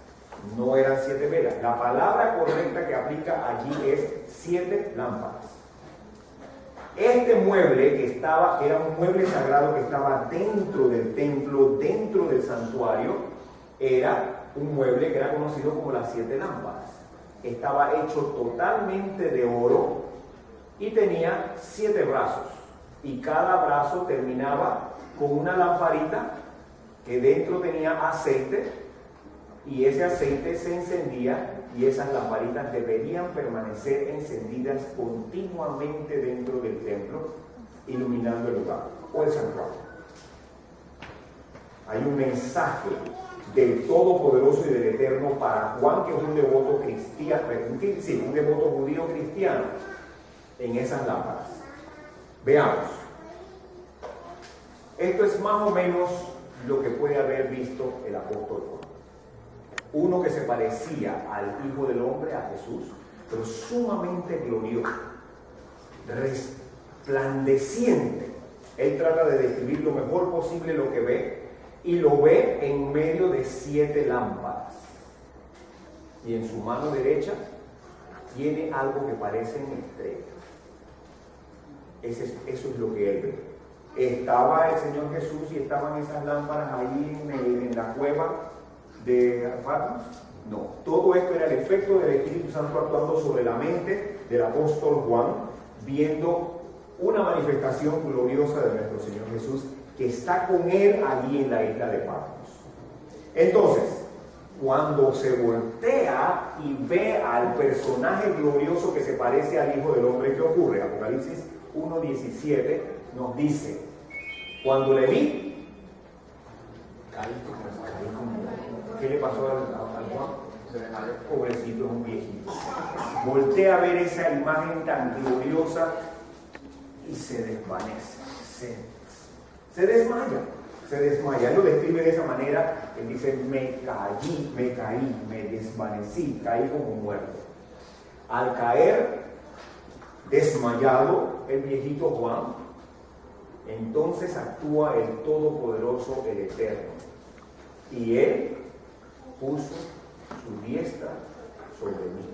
no eran 7 velas. La palabra correcta que aplica allí es 7 lámparas. Este mueble que era un mueble sagrado que estaba dentro del templo, dentro del santuario, era un mueble que era conocido como las 7 lámparas. Estaba hecho totalmente de oro y tenía 7 brazos. Y cada brazo terminaba con una lamparita que dentro tenía aceite, y ese aceite se encendía y esas lamparitas deberían permanecer encendidas continuamente dentro del templo, iluminando el lugar o el santuario. Hay un mensaje del Todopoderoso y del Eterno para Juan, que es un devoto cristiano, un devoto judío cristiano, en esas lámparas. Veamos. Esto es más o menos lo que puede haber visto el apóstol Juan. Uno que se parecía al Hijo del Hombre, a Jesús, pero sumamente glorioso, resplandeciente. Él trata de describir lo mejor posible lo que ve, y lo ve en medio de 7 lámparas. y en su mano derecha tiene algo que parecen estrellas. Eso es lo que él ve. ¿Estaba el Señor Jesús y estaban esas lámparas ahí en la cueva de Patmos? No, todo esto era el efecto del Espíritu Santo actuando sobre la mente del apóstol Juan, viendo una manifestación gloriosa de nuestro Señor Jesús que está con él allí en la isla de Patmos. Entonces, cuando se voltea y ve al personaje glorioso que se parece al Hijo del Hombre, ¿qué ocurre? Apocalipsis 1:17 nos dice: cuando le vi, caí como... ¿Qué le pasó al Juan? Pobrecito, es un viejito. Voltea a ver esa imagen tan gloriosa y se desvanece, se desmaya. Él lo describe de esa manera. Él dice: me caí, me desvanecí, caí como muerto. Al caer desmayado el viejito Juan, entonces actúa el Todopoderoso, el Eterno, y él puso su diestra sobre mí.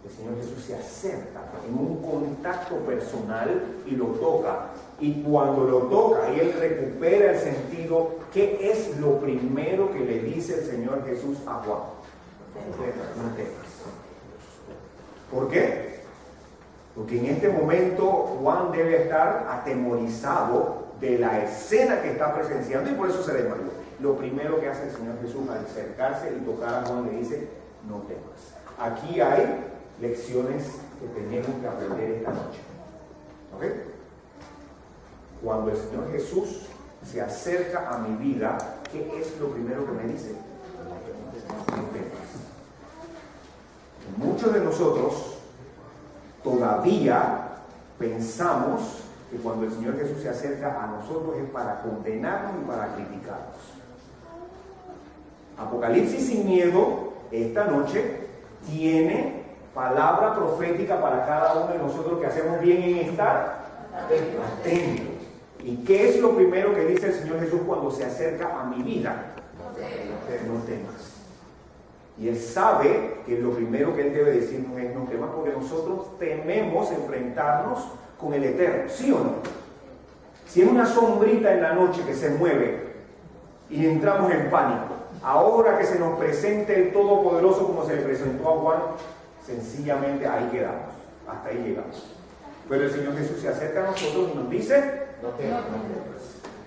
El Señor Jesús se acerca en un contacto personal y lo toca. Y cuando lo toca y él recupera el sentido, ¿qué es lo primero que le dice el Señor Jesús a Juan? No temas. ¿Por qué? Porque en este momento Juan debe estar atemorizado de la escena que está presenciando y por eso se desmayó. Lo primero que hace el Señor Jesús al acercarse y tocar a Juan le dice: no temas. Aquí hay lecciones que tenemos que aprender esta noche. ¿Ok? Cuando el Señor Jesús se acerca a mi vida, ¿qué es lo primero que me dice? No temas. Muchos de nosotros todavía pensamos que cuando el Señor Jesús se acerca a nosotros es para condenarnos y para criticarnos. Apocalipsis sin miedo esta noche tiene palabra profética para cada uno de nosotros que hacemos bien en estar atentos. ¿Y qué es lo primero que dice el Señor Jesús cuando se acerca a mi vida? No temas. Y Él sabe que lo primero que Él debe decirnos es: no temas, porque nosotros tememos enfrentarnos con el Eterno, ¿sí o no? Si es una sombrita en la noche que se mueve y entramos en pánico, ahora que se nos presente el Todopoderoso como se le presentó a Juan, sencillamente ahí quedamos, hasta ahí llegamos. Pero el Señor Jesús se acerca a nosotros y nos dice: no temas.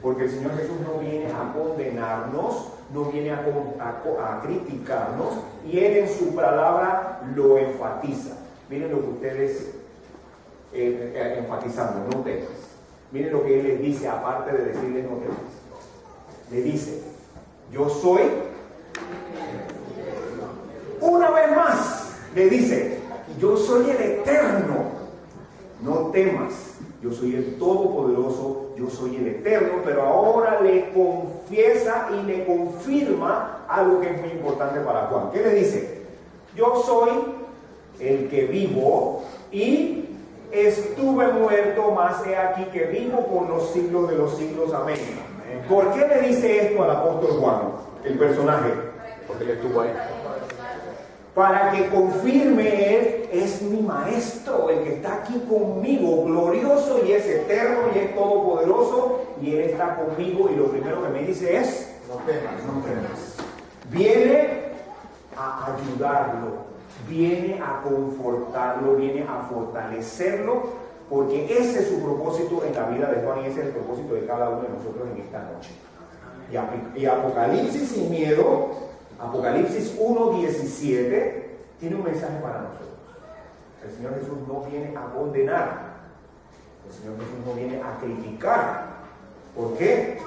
Porque el Señor Jesús no viene a condenarnos, no viene a criticarnos, y Él en su palabra lo enfatiza. Miren lo que ustedes enfatizando: no temas. Miren lo que Él les dice, aparte de decirles no temas. Le dice: yo soy. Una vez más le dice: yo soy el Eterno. No temas, yo soy el Todopoderoso, yo soy el Eterno. Pero ahora le confiesa y le confirma algo que es muy importante para Juan. ¿Qué le dice? Yo soy el que vivo y estuve muerto, mas he aquí que vivo por los siglos de los siglos. Amén. ¿Por qué le dice esto al apóstol Juan, el personaje? Porque él estuvo ahí. Para que confirme Él es mi maestro, el que está aquí conmigo, glorioso y es eterno y es todopoderoso, y Él está conmigo, y lo primero que me dice es: no temas. Viene a ayudarlo, viene a confortarlo, viene a fortalecerlo, porque ese es su propósito en la vida de Juan y ese es el propósito de cada uno de nosotros en esta noche. Y Apocalipsis sin miedo, Apocalipsis 1:17, tiene un mensaje para nosotros. El Señor Jesús no viene a condenar, el Señor Jesús no viene a criticar. ¿Por qué?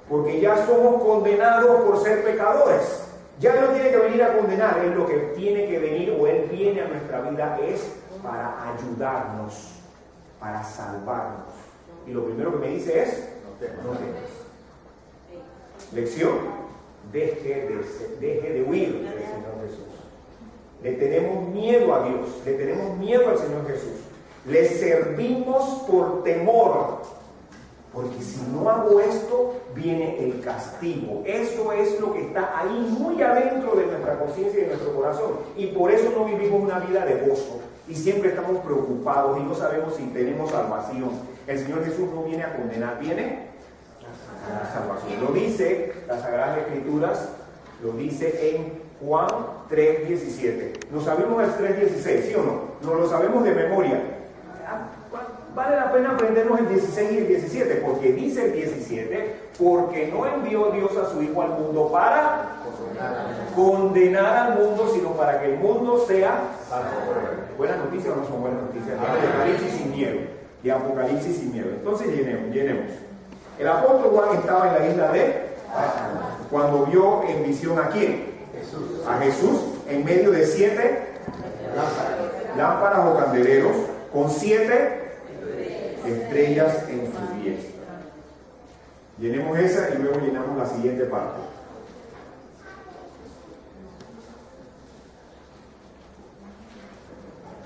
Porque ya somos condenados por ser pecadores. Ya no tiene que venir a condenar, Él lo que tiene que venir, o Él viene a nuestra vida, es para ayudarnos, para salvarnos. Y lo primero que me dice es: no temas. Lección: deje de huir del Señor Jesús. Le tenemos miedo a Dios, le tenemos miedo al Señor Jesús. Le servimos por temor, Porque si no hago esto, viene el castigo. Eso es lo que está ahí muy adentro de nuestra conciencia y de nuestro corazón. Y por eso no vivimos una vida de gozo. Y siempre estamos preocupados y no sabemos si tenemos salvación. El Señor Jesús no viene a condenar, viene a la salvación. Lo dice las Sagradas Escrituras, lo dice en Juan 3:17. ¿No sabemos el 3:16, sí o no? No lo sabemos de memoria. Vale la pena aprendernos el 16 y el 17, porque dice el 17, porque no envió Dios a su Hijo al mundo para condenar al mundo, sino para que el mundo sea salvo. ¿Buenas noticias o no son buenas noticias? De Apocalipsis sin miedo. De Apocalipsis sin miedo. Entonces llenemos. El apóstol Juan estaba en la isla de cuando vio en visión ¿a quién? A Jesús en medio de 7 lámparas o candeleros con 7 estrellas en sus pies. Llenemos esa y luego llenamos la siguiente parte.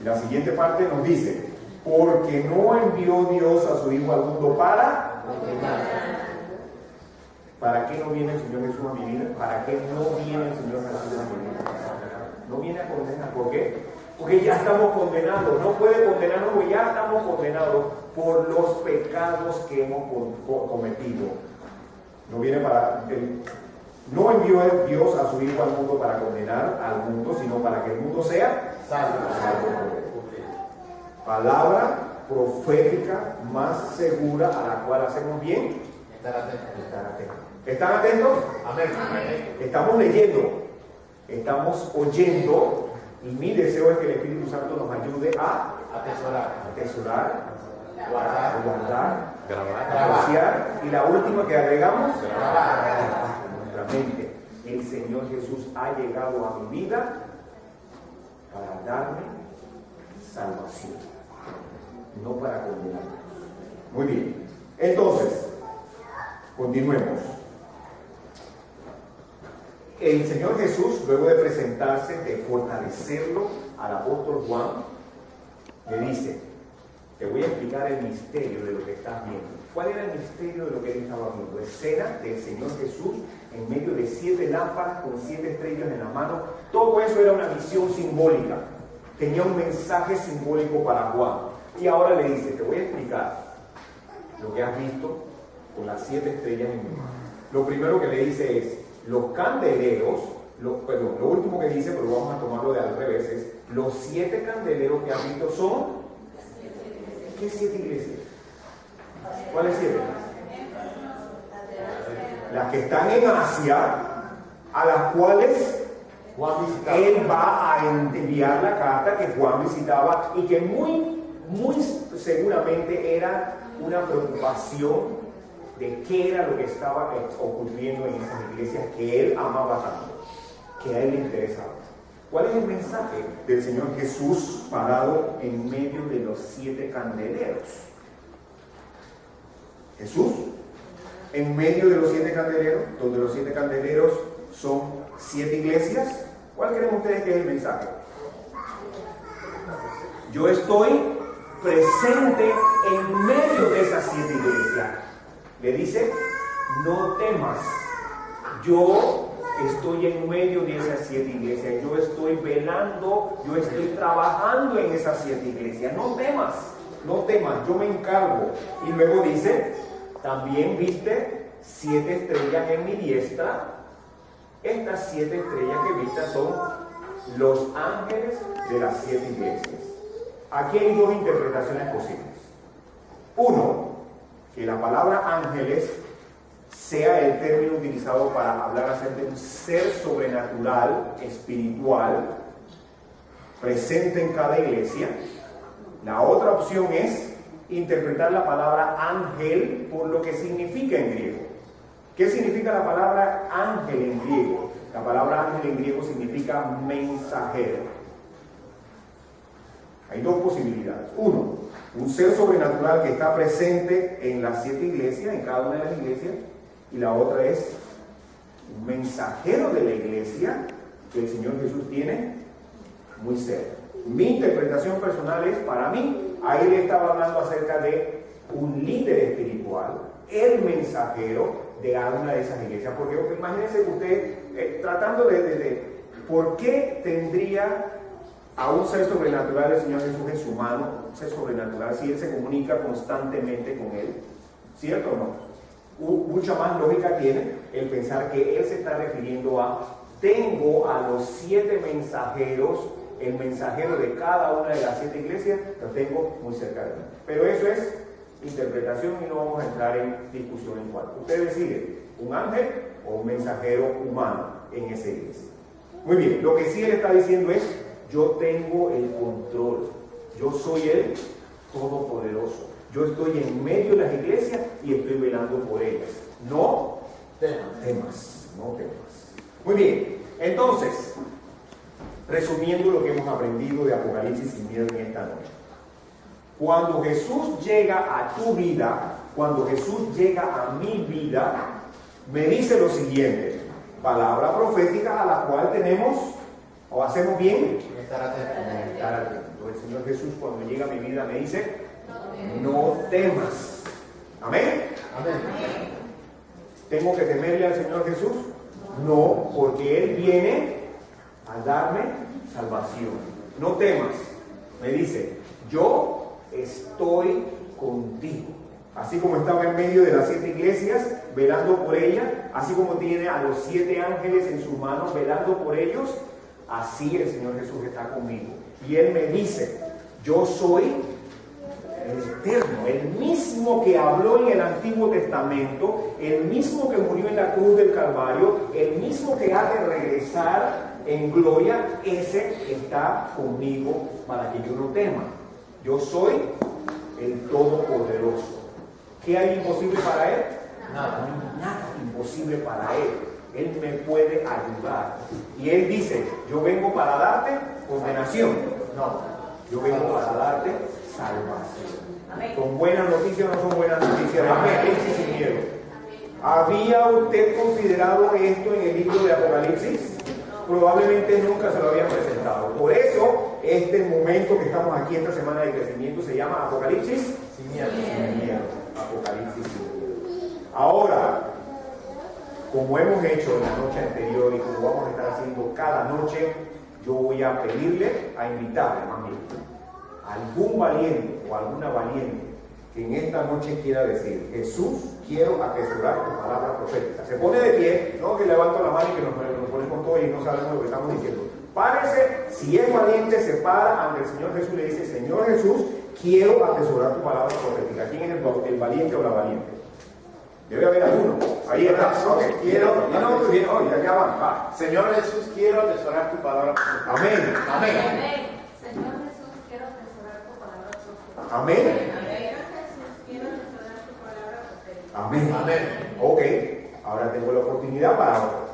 La siguiente parte nos dice, porque no envió Dios a su Hijo al mundo para qué no viene el Señor Jesús a mi vida? ¿Para qué no viene el Señor Jesús a mi vida? No viene a condenar. ¿Por qué? Porque ya estamos condenados. No puede condenarnos porque ya estamos condenados por los pecados que hemos cometido. No viene no envió Dios a su Hijo al mundo para condenar al mundo, sino para que el mundo sea salvo. Palabra profética más segura a la cual hacemos bien estar atentos. ¿Están atentos? Amén. Estamos leyendo, estamos oyendo, y mi deseo es que el Espíritu Santo nos ayude a atesorar, guardar, apreciar, y la última que agregamos, grabar en nuestra mente. El Señor Jesús ha llegado a mi vida para darme salvación, no para condenarme. Muy bien, entonces continuemos. El Señor Jesús, luego de presentarse, de fortalecerlo al apóstol Juan, le dice, te voy a explicar el misterio de lo que estás viendo. ¿Cuál era el misterio de lo que él estaba viendo? Escena del Señor Jesús en medio de 7 lámparas con 7 estrellas en la mano. Todo eso era una visión simbólica. Tenía un mensaje simbólico para Juan. Y ahora le dice, te voy a explicar lo que has visto con las 7 estrellas en mi mano. Lo primero que le dice es, los candeleros, lo último que dice, pero vamos a tomarlo de al revés, es, los 7 candeleros que has visto son, ¿qué 7 iglesias? ¿Cuáles 7? Las que están en Asia, a las cuales él va a enviar la carta que Juan visitaba y que muy seguramente era una preocupación de qué era lo que estaba ocurriendo en esas iglesias que él amaba tanto, que a él le interesaba. ¿Cuál es el mensaje del Señor Jesús parado en medio de los 7 candeleros? Jesús, en medio de los 7 candeleros, donde los 7 candeleros son 7 iglesias. ¿Cuál creen ustedes que es el mensaje? Yo estoy presente en medio de esas 7 iglesias. Le dice, no temas, yo estoy en medio de esas 7 iglesias, yo estoy velando, yo estoy trabajando en esas 7 iglesias, no temas, yo me encargo. Y luego dice, también viste 7 estrellas en mi diestra. Estas 7 estrellas que viste son los ángeles de las 7 iglesias. Aquí hay 2 interpretaciones posibles. Uno, que la palabra ángeles sea el término utilizado para hablar acerca de un ser sobrenatural, espiritual, presente en cada iglesia. La otra opción es interpretar la palabra ángel por lo que significa en griego. ¿Qué significa la palabra ángel en griego? La palabra ángel en griego significa mensajero. Hay 2 posibilidades. Uno, un ser sobrenatural que está presente en las 7 iglesias, en cada una de las iglesias. Y la otra es un mensajero de la iglesia que el Señor Jesús tiene muy cerca. Mi interpretación personal es, para mí, ahí le estaba hablando acerca de un líder espiritual el mensajero de cada una de esas iglesias. Porque imagínense usted tratando ¿por qué tendría a un ser sobrenatural el Señor Jesús en su mano, un ser sobrenatural, si Él se comunica constantemente con Él? ¿Cierto o no? Mucha más lógica tiene el pensar que Él se está refiriendo a: tengo a los 7 mensajeros, el mensajero de cada una de las 7 iglesias, los tengo muy cerca de mí. Pero eso es interpretación y no vamos a entrar en discusión en cuanto. Usted decide, un ángel o un mensajero humano en esa iglesia. Muy bien, lo que sí Él está diciendo es: yo tengo el control, yo soy el Todopoderoso, yo estoy en medio de las iglesias y estoy velando por ellas. No temas, no temas. Muy bien, entonces, resumiendo lo que hemos aprendido de Apocalipsis sin miedo en esta noche. Cuando Jesús llega a tu vida, cuando Jesús llega a mi vida, me dice lo siguiente: palabra profética a la cual tenemos, o hacemos bien, estar atentos. El Señor Jesús, cuando llega a mi vida, me dice: no temas. Amén. Amén. ¿Tengo que temerle al Señor Jesús? No, porque Él viene a darme salvación. No temas. Me dice: yo estoy contigo. Así como estaba en medio de las 7 iglesias, velando por ellas, así como tiene a los 7 ángeles en sus manos, velando por ellos, así el Señor Jesús está conmigo. Y Él me dice: yo soy el Eterno, el mismo que habló en el Antiguo Testamento, el mismo que murió en la cruz del Calvario, el mismo que ha de regresar en gloria, ese está conmigo para que yo no tema. Yo soy el Todopoderoso. ¿Qué hay imposible para Él? Nada imposible para Él. Él me puede ayudar. Y Él dice: yo vengo para darte condenación. No, yo vengo para darte salvación. Amén. ¿Son buenas noticias o no son buenas noticias? Apocalipsis sin miedo. ¿Había usted considerado esto en el libro de Apocalipsis? Probablemente nunca se lo habían presentado. Por eso, este momento que estamos aquí, esta semana de crecimiento, se llama Apocalipsis sin miedo. Apocalipsis sin miedo. Ahora, como hemos hecho en la noche anterior y como vamos a estar haciendo cada noche, yo voy a pedirle, a invitarle más bien, a algún valiente o alguna valiente que en esta noche quiera decir: Jesús, quiero atesorar tu palabra profética. Se pone de pie, no que levanto la mano y que nos ponemos todos y no sabemos lo que estamos diciendo. Párese, si es valiente, se para ante el Señor Jesús y le dice: Señor Jesús, quiero atesorar tu palabra profética. ¿Quién es el valiente o la valiente? Debe haber alguno. Ahí está. Okay. Ya van. Señor Jesús, quiero atesorar tu palabra profética. Amén. Amén. Señor Jesús, quiero atesorar tu palabra profética. Amén. Señor Jesús, quiero atesorar tu palabra profética. Amén. Amén. Ok. Ahora tengo la oportunidad para otro.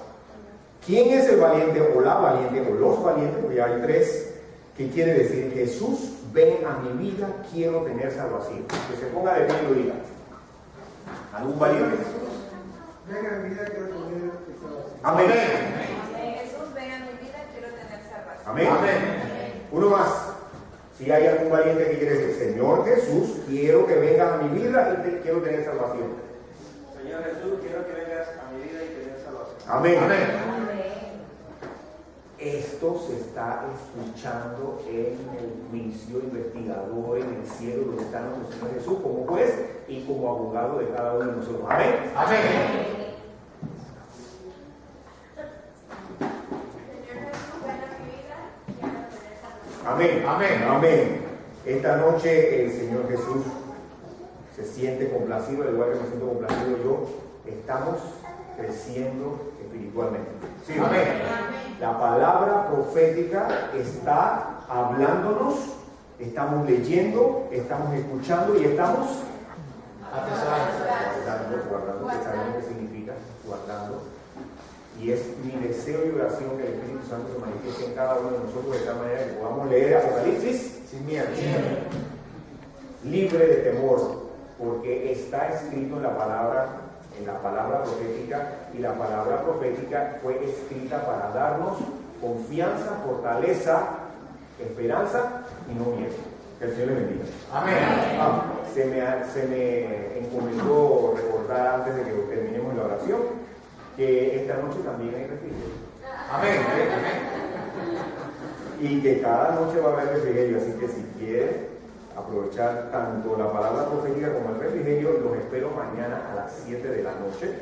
¿Quién es el valiente o la valiente o los valientes? Porque hay 3. ¿Qué quiere decir? Jesús, ven a mi vida, quiero tener salvación. Que se ponga de pie y lo diga. ¿Algún valiente? Ven a mi vida, quiero tener salvación. Amén. Jesús, ven a mi vida, quiero tener salvación. Amén. Amén. Uno más. Si hay algún valiente que quiere decir: Señor Jesús, quiero que vengas a mi vida y quiero tener salvación. Señor Jesús, quiero que vengas a mi vida y tener salvación. Amén. Amén. Esto se está escuchando en el juicio investigador en el cielo, donde está nuestro Señor Jesús como juez y como abogado de cada uno de nosotros. Amén. Amén. Amén. Amén. Amén. Esta noche el Señor Jesús se siente complacido, al igual que me siento complacido yo. Estamos creciendo espiritualmente. Sí, amén. La palabra profética está hablándonos, estamos leyendo, estamos escuchando y estamos guardando, que sabemos qué significa guardando. Y es mi deseo y oración que el Espíritu Santo se manifieste en cada uno de nosotros de tal manera que podamos leer Apocalipsis sin miedo, libre de temor, porque está escrito en la palabra profética, y la palabra profética fue escrita para darnos confianza, fortaleza, esperanza y no miedo. Que el Señor le bendiga. Amén. Amén. se me encomendó recordar antes de que terminemos la oración que esta noche también hay refrigerio. Amén, amén. Y que cada noche va a haber refrigerio, así que si quieres aprovechar tanto la palabra profética como el refrigerio, los espero mañana a las 7 de la noche.